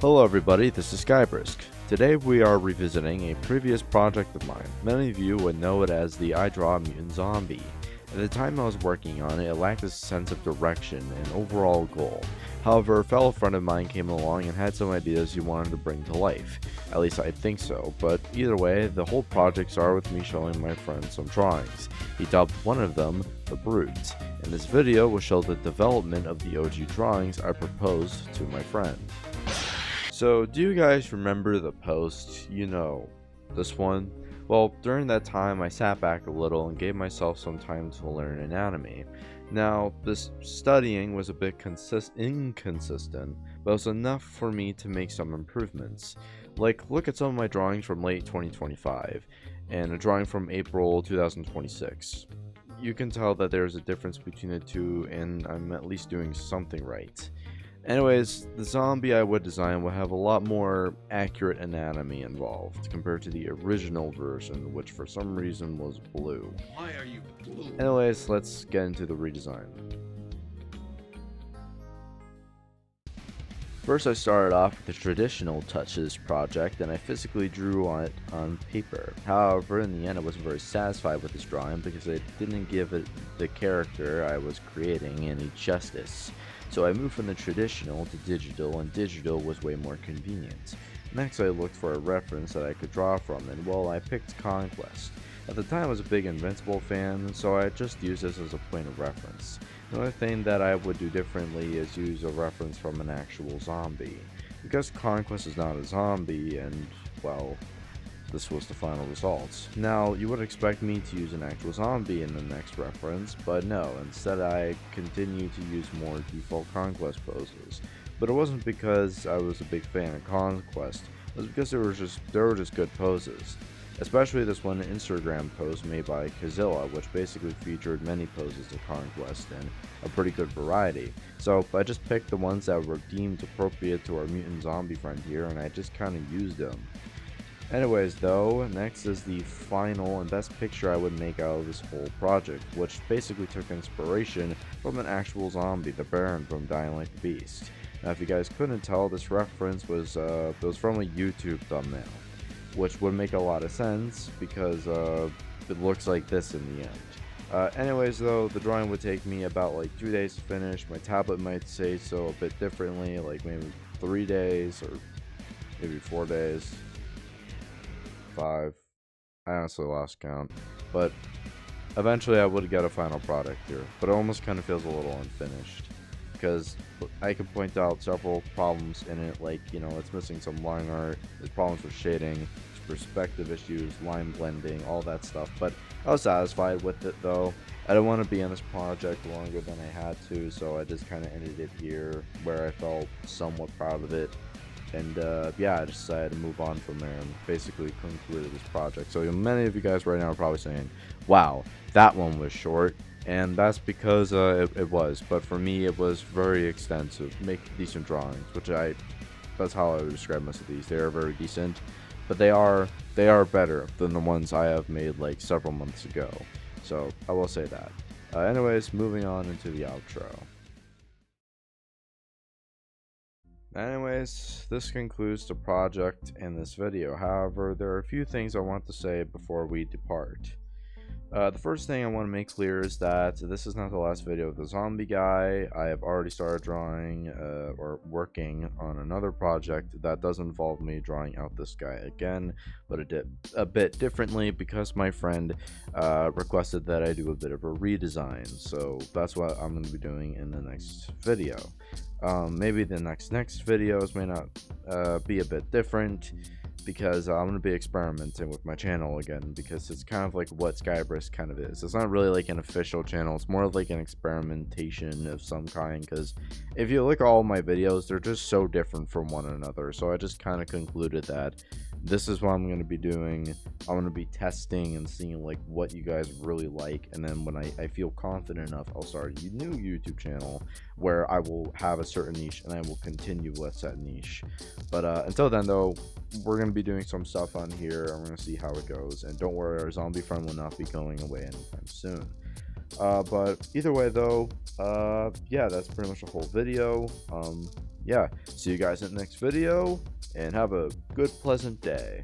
Hello everybody, this is Skybrisk. Today we are revisiting a previous project of mine. Many of you would know it as the I Draw Mutant Zombie. At the time I was working on it, it lacked a sense of direction and overall goal. However, a fellow friend of mine came along and had some ideas he wanted to bring to life. At least I think so, but either way, the whole project started with me showing my friend some drawings. He dubbed one of them The Brute, and this video will show the development of the OG drawings I proposed to my friend. So, do you guys remember the post? You know, this one? Well, during that time, I sat back a little and gave myself some time to learn anatomy. Now, this studying was a bit inconsistent, but it was enough for me to make some improvements. Like, look at some of my drawings from late 2025, and a drawing from April 2026. You can tell that there's a difference between the two, and I'm at least doing something right. Anyways, the zombie I would design would have a lot more accurate anatomy involved compared to the original version, which for some reason was blue. Why are you blue? Anyways, let's get into the redesign. First, I started off with the traditional touches project, and I physically drew on it on paper. However, in the end, I wasn't very satisfied with this drawing because it didn't give it the character I was creating any justice. So I moved from the traditional to digital, and digital was way more convenient. Next, I looked for a reference that I could draw from, and well, I picked Conquest. At the time, I was a big Invincible fan, so I just used this as a point of reference. Another thing that I would do differently is use a reference from an actual zombie. Because Conquest is not a zombie, and, well, this was the final results. Now, you would expect me to use an actual zombie in the next reference, but no, instead I continued to use more default Conquest poses. But it wasn't because I was a big fan of Conquest, it was because there were just good poses. Especially this one Instagram post made by Kazilla, which basically featured many poses of Conquest and a pretty good variety. So I just picked the ones that were deemed appropriate to our mutant zombie friend here, and I just kind of used them. Anyways though, next is the final and best picture I would make out of this whole project, which basically took inspiration from an actual zombie, the Baron from Dying Like the Beast. Now if you guys couldn't tell, this reference was from a YouTube thumbnail, which would make a lot of sense because it looks like this in the end. Anyways though, the drawing would take me about like 2 days to finish. My tablet might say so a bit differently, like maybe 3 days or maybe 4 days. 5. I honestly lost count, but eventually I would get a final product here, but it almost kind of feels a little unfinished because I can point out several problems in it, like, you know, it's missing some line art, there's problems with shading, perspective issues, line blending, all that stuff, but I was satisfied with it though. I didn't want to be on this project longer than I had to, so I just kind of ended it here where I felt somewhat proud of it. And yeah, I decided to move on from there and basically concluded this project. So many of you guys right now are probably saying, wow, that one was short. And that's because it was. But for me, it was very extensive. Make decent drawings, that's how I would describe most of these. They are very decent, but they are better than the ones I have made like several months ago. So I will say that. Anyways, moving on into the outro. Anyways, this concludes the project in this video. However, there are a few things I want to say before we depart. The first thing I want to make clear is that this is not the last video of the zombie guy. I have already started drawing or working on another project that does involve me drawing out this guy again, but it did a bit differently because my friend requested that I do a bit of a redesign. So that's what I'm going to be doing in the next video. Maybe the next videos may not be a bit different because I'm going to be experimenting with my channel again, because it's kind of like what Skybrisk kind of is. It's not really like an official channel, it's more like an experimentation of some kind, because if you look at all my videos, they're just so different from one another. So I just kind of concluded that this is what I'm going to be doing. I'm going to be testing and seeing like what you guys really like, and then when I feel confident enough, I'll start a new YouTube channel where I will have a certain niche and I will continue with that niche. But until then though, we're going to be doing some stuff on here. I'm going to see how it goes, and don't worry, our zombie friend will not be going away anytime soon. But either way though, yeah, that's pretty much the whole video. yeah, see you guys in the next video, and have a good, pleasant day.